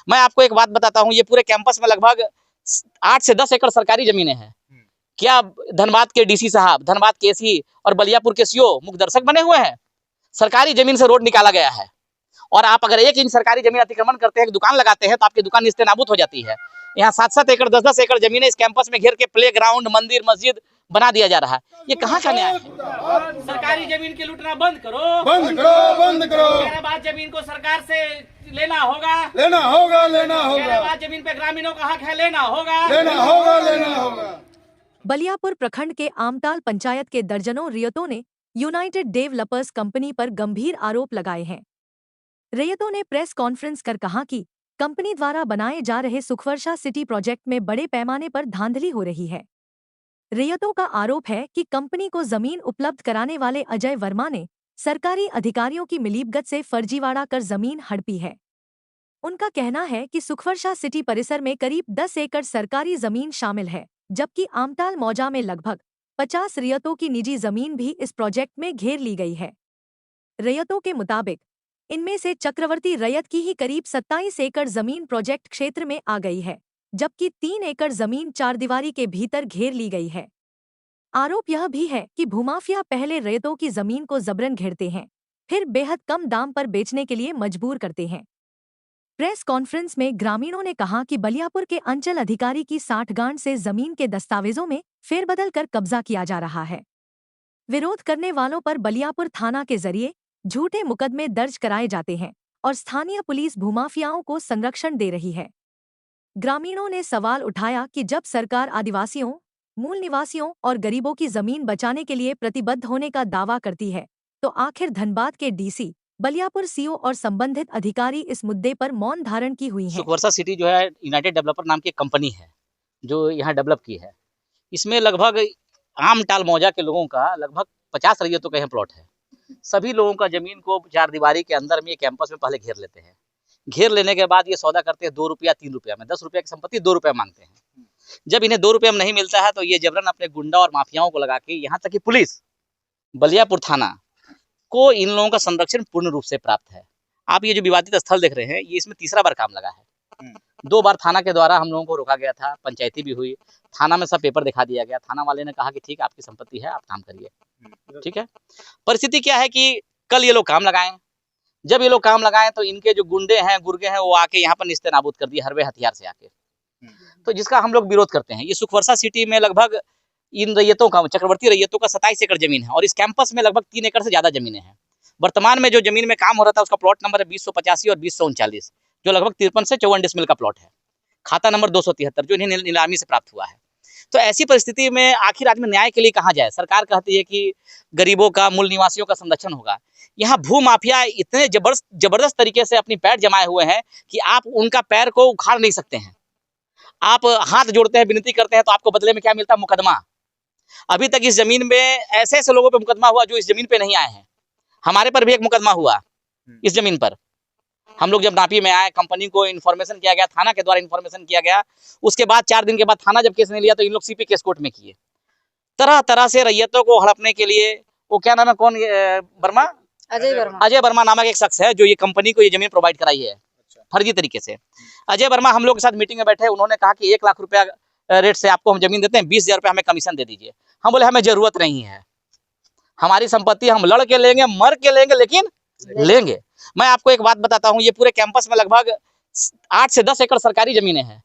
मैं आपको एक बात बताता हूँ, ये पूरे कैंपस में लगभग 8 से 10 एकड़ सरकारी जमीनें हैं। क्या धनबाद के डीसी साहब, धनबाद के एसी और बलियापुर के सीओ मुख्य दर्शक बने हुए हैं? सरकारी जमीन से रोड निकाला गया है और आप अगर 1 इंच सरकारी जमीन अतिक्रमण करते हैं, दुकान लगाते हैं, तो आपकी दुकान निस्तेनाबूद हो जाती है। यहाँ 7-7 एकड़ 10-10 एकड़ जमीनें इस कैंपस में घेर के प्ले ग्राउंड, मंदिर, मस्जिद बना दिया जा रहा है। ये कहाँ का न्याय है? सरकारी जमीन के लूटना बंद करो, बंद करो, बंद करो। बाद जमीन को सरकार से लेना होगा, लेना होगा, लेना होगा। बाद जमीन पे ग्रामीणों का हक है, लेना होगा, लेना होगा, लेना होगा। बलियापुर प्रखंड के आमताल पंचायत के दर्जनों रियतों ने यूनाइटेड डेवलपर्स कंपनी पर गंभीर आरोप लगाए हैं। रियतों ने प्रेस कॉन्फ्रेंस कर कहा कि कंपनी द्वारा बनाए जा रहे सुखवर्षा सिटी प्रोजेक्ट में बड़े पैमाने पर धांधली हो रही है। रियतों का आरोप है कि कंपनी को जमीन उपलब्ध कराने वाले अजय वर्मा ने सरकारी अधिकारियों की मिलीभगत से फर्जीवाड़ा कर जमीन हड़पी है। उनका कहना है कि सुखवर्षा सिटी परिसर में करीब 10 एकड़ सरकारी जमीन शामिल है, जबकि आमताल मौजा में लगभग 50 रियतों की निजी जमीन भी इस प्रोजेक्ट में घेर ली गई है। रियतों के मुताबिक इनमें से चक्रवर्ती रैयत की ही करीब 27 एकड़ जमीन प्रोजेक्ट क्षेत्र में आ गई है, जबकि 3 एकड़ जमीन चारदीवारी के भीतर घेर ली गई है। आरोप यह भी है कि भूमाफिया पहले रैयतों की जमीन को जबरन घेरते हैं, फिर बेहद कम दाम पर बेचने के लिए मजबूर करते हैं। प्रेस कॉन्फ्रेंस में ग्रामीणों ने कहा कि बलियापुर के अंचल अधिकारी की साठगांठ से जमीन के दस्तावेजों में फेरबदल कर कब्जा किया जा रहा है। विरोध करने वालों पर बलियापुर थाना के जरिए झूठे मुकदमे दर्ज कराए जाते हैं और स्थानीय पुलिस भूमाफियाओं को संरक्षण दे रही है। ग्रामीणों ने सवाल उठाया कि जब सरकार आदिवासियों, मूल निवासियों और गरीबों की जमीन बचाने के लिए प्रतिबद्ध होने का दावा करती है, तो आखिर धनबाद के डीसी, बलियापुर सीओ और संबंधित अधिकारी इस मुद्दे पर मौन धारण की हुई हैं। सुखवर्षा सिटी जो है यूनाइटेड डेवलपर नाम की एक कंपनी है जो यहाँ डेवलप की है। इसमें लगभग आमताल मौजा के लोगों का लगभग 50 रैयतों का यहाँ प्लॉट है। सभी लोगों का जमीन को चारदीवारी के अंदर में कैंपस में पहले घेर लेते हैं। घेर लेने के बाद ये सौदा करते हैं 2 रुपया 3 रुपया में। 10 रुपया की संपत्ति 2 रुपया मांगते हैं। जब इन्हें 2 रुपये में नहीं मिलता है तो ये जबरन अपने गुंडा और माफियाओं को लगा के, यहाँ तक कि पुलिस बलियापुर थाना को इन लोगों का संरक्षण पूर्ण रूप से प्राप्त है। आप ये जो विवादित स्थल देख रहे हैं, ये इसमें तीसरा बार काम लगा है। 2 बार थाना के द्वारा हम लोगों को रोका गया था, पंचायती भी हुई, थाना में सब पेपर दिखा दिया गया। थाना वाले ने कहा कि ठीक है, आपकी संपत्ति है, आप काम करिए। ठीक है। परिस्थिति क्या है कि कल ये लोग काम लगाएं। जब ये लोग काम लगाएं तो इनके जो गुंडे हैं, गुर्गे हैं, वो आके यहाँ पर निस्तेनाबूद कर दिए हरवे हथियार से आके। तो जिसका हम लोग विरोध करते हैं। ये सुखवर्षा सिटी में लगभग इन रैयतों का, चक्रवर्ती रैयतों का 27 एकड़ जमीन है और इस कैंपस में लगभग 3 एकड़ से ज्यादा जमीनें हैं। वर्तमान में जो जमीन में काम हो रहा था उसका प्लॉट नंबर है 2085 और 2039, जो लगभग 53 से 54 डिसमिल का प्लॉट है। खाता नंबर 273 जो इन्हें नीलामी से प्राप्त हुआ है। तो ऐसी परिस्थिति में आखिर आदमी न्याय के लिए कहाँ जाए? सरकार कहती है कि गरीबों का, मूल निवासियों का संरक्षण होगा। यहाँ भू माफिया इतने जबरदस्त तरीके से अपनी पैर जमाए हुए हैं कि आप उनका पैर को उखाड़ नहीं सकते हैं। आप हाथ जोड़ते हैं, विनती करते हैं, तो आपको बदले में क्या मिलता है? मुकदमा। अभी तक इस जमीन में ऐसे ऐसे लोगों पे मुकदमा हुआ जो इस जमीन पे नहीं आए हैं। हमारे पर भी एक मुकदमा हुआ इस जमीन पर। हम लोग जब नापी में आए, कंपनी को इन्फॉर्मेशन किया गया, थाना के द्वारा इन्फॉर्मेशन किया गया। उसके बाद 4 दिन के बाद थाना जब केस नहीं लिया तो इन लोग सीपी केस कोर्ट में किए। तरह तरह से रैयतों को हड़पने के लिए, वो क्या नाम है, कौन, वर्मा, अजय वर्मा नामक एक शख्स है जो ये कंपनी को ये जमीन प्रोवाइड कराई है फर्जी तरीके से। अजय वर्मा हम लोग के साथ मीटिंग में बैठे, उन्होंने कहा कि 1 लाख रुपया रेट से आपको हम जमीन देते हैं, 20,000 रुपया हमें कमीशन दे दीजिए। हम बोले हमें जरूरत नहीं है, हमारी संपत्ति हम लड़ के लेंगे, मर के लेंगे, लेकिन लेंगे। मैं आपको एक बात बताता हूँ, ये पूरे कैंपस में लगभग 8 से 10 एकड़ सरकारी जमीनें हैं।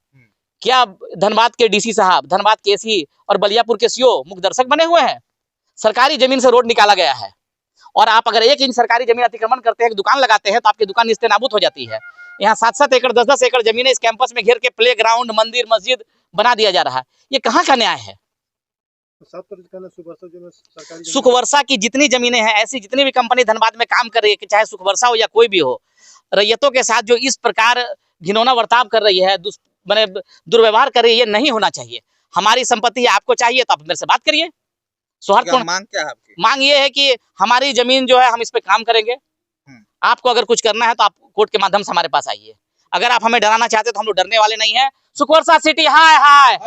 क्या धनबाद के डीसी साहब, धनबाद के एसी और बलियापुर के सीओ मुख्य दर्शक बने हुए हैं? सरकारी जमीन से रोड निकाला गया है और आप अगर 1 इंच सरकारी जमीन अतिक्रमण करते हैं, दुकान लगाते हैं, तो आपकी दुकान निस्तेनाबूद हो जाती है। यहाँ 7-7 एकड़ 10-10 एकड़ जमीनें इस कैंपस में घेर के प्ले ग्राउंड, मंदिर, मस्जिद बना दिया जा रहा है। ये कहाँ का न्याय है? सुखवर्षा की जितनी जमीनें हैं, ऐसी जितनी भी कंपनी धनबाद में काम कर रही है, चाहे सुखवर्षा हो या कोई भी हो, रैयतों के साथ जो इस प्रकार घिनौना बर्ताव कर रही है, दुर्व्यवहार कर रही है, ये नहीं होना चाहिए। हमारी संपत्ति आपको चाहिए तो आप मेरे से बात करिए। सौहार्दपूर्ण मांग क्या है आपकी? मांग ये है कि हमारी जमीन जो है, हम इस पे काम करेंगे। आपको अगर कुछ करना है तो आप कोर्ट के माध्यम से हमारे पास आइए। अगर आप हमें डराना चाहते तो हम लोग डरने वाले नहीं है। सुखवर्षा सिटी हाय हाय।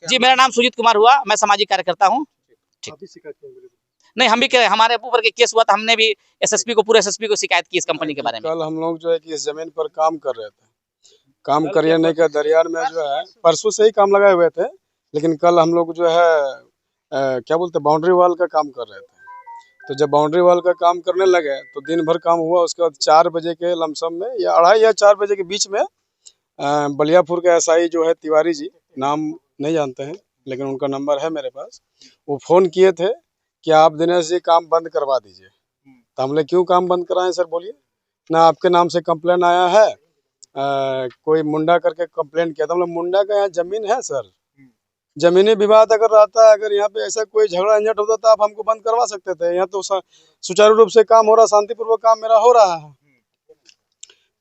जी, मेरा नाम सुजीत कुमार हुआ, मैं सामाजिक कार्यकर्ता हूँ। ठीक, नहीं, हम भी हमारे ऊपर के केस हुआ था, हमने भी एसएसपी को, पूरे एसएसपी को शिकायत की इस कंपनी के बारे में। कल हम लोग जो है कि इस जमीन पर काम कर रहे थे, काम करने के दरमियान में जो है परसों से ही काम लगाए हुए थे, लेकिन कल हम लोग जो है क्या बोलते बाउंड्री वॉल का काम कर रहे थे। तो जब बाउंड्री वॉल का काम करने लगे तो दिन भर काम हुआ। उसके बाद 4 बजे के लमसम में या 2:30 या 4 बजे के बीच में बलियापुर के एसआई जो है तिवारी जी, नाम नहीं जानते हैं लेकिन उनका नंबर है मेरे पास, वो फ़ोन किए थे कि आप दिनेश जी काम बंद करवा दीजिए। तो हमने क्यों काम बंद कराएं सर, बोलिए ना, आपके नाम से कंप्लेन आया है, कोई मुंडा करके कंप्लेन किया था। मतलब मुंडा का यहाँ जमीन है सर, जमीनी विवाद अगर रहता है, अगर यहाँ पे ऐसा कोई झगड़ा झंझट होता तो आप हमको बंद करवा सकते थे। यहाँ तो सुचारू रूप से काम हो रहा, शांतिपूर्वक काम मेरा हो रहा है।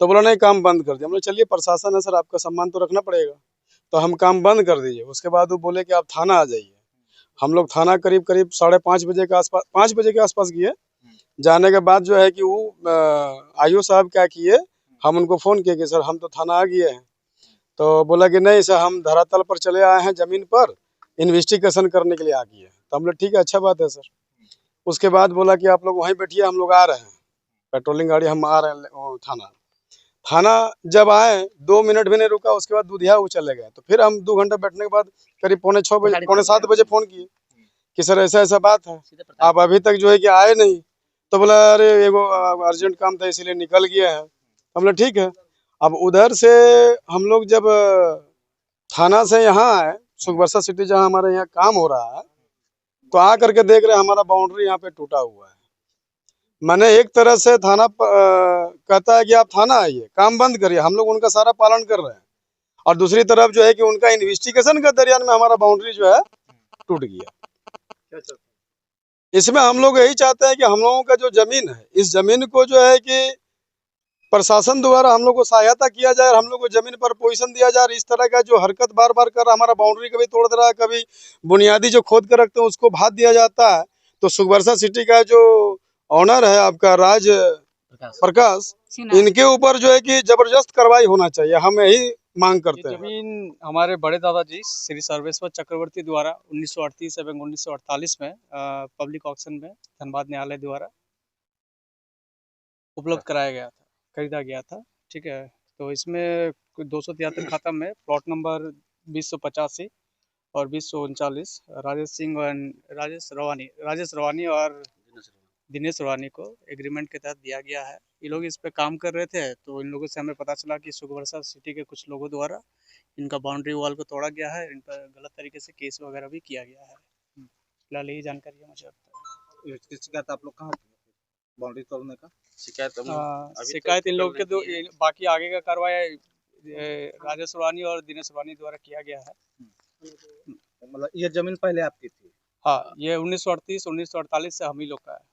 तो बोला नहीं काम बंद कर दिया। हमने चलिए प्रशासन है सर, आपका सम्मान तो रखना पड़ेगा, तो हम काम बंद कर दीजिए। उसके बाद वो बोले कि आप थाना आ जाइए। हम लोग थाना करीब 5:30 बजे के आसपास, 5 बजे के आसपास गए। जाने के बाद जो है कि वो आईओ साहब क्या किए, हम उनको फ़ोन किए कि सर हम तो थाना आ गए हैं। तो बोला कि नहीं सर, हम धरातल पर चले आए हैं, ज़मीन पर इन्वेस्टिगेशन करने के लिए आ गए हैं। तो हम लोग ठीक है, अच्छा बात है सर। उसके बाद बोला कि आप लोग वहीं बैठिए, हम लोग आ रहे हैं, पेट्रोलिंग गाड़ी हम आ रहे हैं थाना। थाना जब आए 2 मिनट भी नहीं रुका, उसके बाद दूधिया वो चले गए। तो फिर हम 2 घंटा बैठने के बाद करीब 6:45 बजे, 7:15 बजे फ़ोन किए कि सर ऐसा ऐसा बात है, आप अभी तक जो है कि आए नहीं। तो बोला अरे एगो अर्जेंट काम था इसीलिए निकल गया है। हमने ठीक है। अब उधर से हम लोग जब थाना से यहाँ आए, सुखबरसा सिटी जहाँ हमारे यहाँ काम हो रहा है, तो आ करके देख रहे हैं हमारा बाउंड्री यहाँ पे टूटा हुआ है। मैंने एक तरह से थाना कहता है कि आप थाना आइए, काम बंद करिए, हम लोग उनका सारा पालन कर रहे हैं, और दूसरी तरफ जो है कि उनका इन्वेस्टिगेशन के दरमियान में हमारा बाउंड्री जो है टूट गया। इसमें हम लोग यही चाहते हैं कि हम लोगों का जो जमीन है, इस जमीन को जो है कि प्रशासन द्वारा हम लोग को सहायता किया जाए और हम लोग को जमीन पर पोजीशन दिया जाए। इस तरह का जो हरकत बार बार कर रहा, हमारा बाउंड्री कभी तोड़ दे रहा है, कभी बुनियादी जो खोद कर रखते हैं उसको भाग दिया जाता है। तो सुखबरसा सिटी का जो ऑनर है आपका राज प्रकाश, इनके ऊपर जो है कि जबरदस्त कार्रवाई होना चाहिए, हम यही मांग करते हैं। जमीन हमारे बड़े दादाजी श्री सर्वेश्वर चक्रवर्ती द्वारा 1938 एवं 1948 में पब्लिक ऑक्शन में धनबाद न्यायालय द्वारा उपलब्ध कराया गया था, खरीदा गया था। ठीक है, तो इसमें 273 खाता में प्लॉट नंबर 2085 और 2039 राजेश रवानी और दिनेश रवानी को एग्रीमेंट के तहत दिया गया है। ये लोग इस पे काम कर रहे थे, तो इन लोगों से हमें पता चला कि सुखबरसा सिटी के कुछ लोगों द्वारा इनका बाउंड्री वॉल को तोड़ा गया है, इन पर गलत तरीके से केस वगैरह भी किया गया है। फिलहाल यही जानकारी है मुझे अब तक। शिकायत आप लोग कहाँ बाउंड्री तोड़ने का शिकायत इन लोगों के बाकी आगे का कार्रवाई राजेश रवानी और दिनेश रवानी द्वारा किया गया है। मतलब ये जमीन पहले आपकी थी? हाँ, ये 1938 1948 से हम ही लोग का है।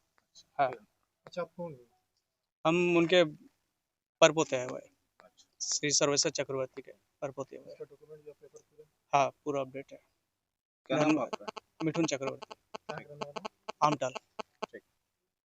हाँ। अच्छा, कौन? हम उनके परपोते हैं, श्री सर्वेश्वर चक्रवर्ती के परपोते हैं। हाँ, पूरा अपडेट है। क्या नाम है आपका? मिठुन चक्रवर्ती, आमटाल।